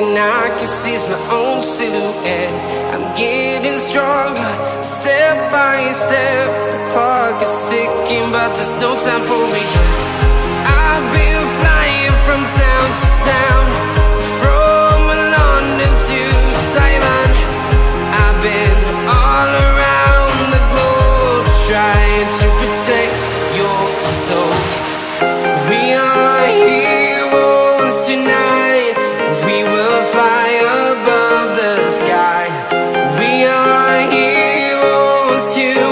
and I can see my own silhouette. I'm getting stronger, step by step. The clock is ticking, but there's no time for regrets. I've been flying from town to town, from London to Taiwan. I've been all around the globe, trying to protect your soul. We are heroes tonight. We will fly above the sky. We are heroes tonight.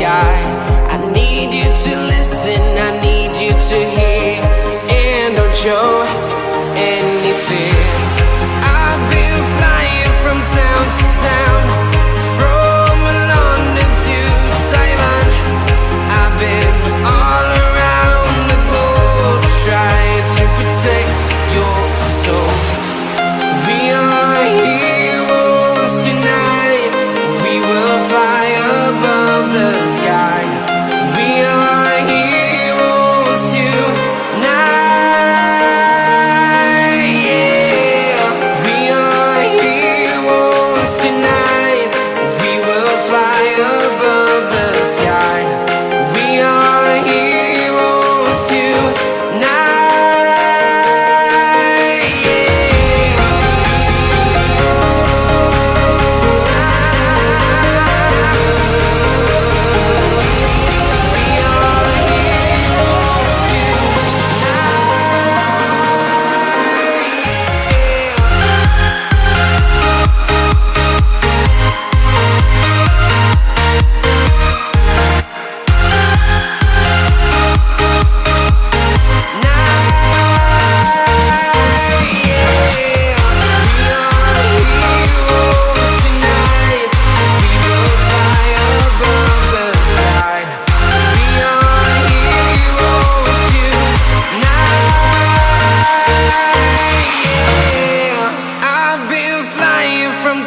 I need you to listen, I need you to hear, and don't show any fear. I've been flying from town to town, from London to Taiwan. I've been all around the globe, trying to protect your soul. We are heroes tonight. We will fly above the sky. We are heroes tonight. Yeah. We are heroes tonight. We will fly above the sky. We are heroes tonight.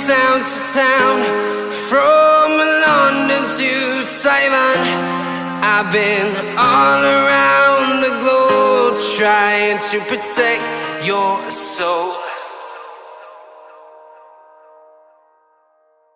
Town to town, from London to Taiwan. I've been all around the globe, trying to protect your soul.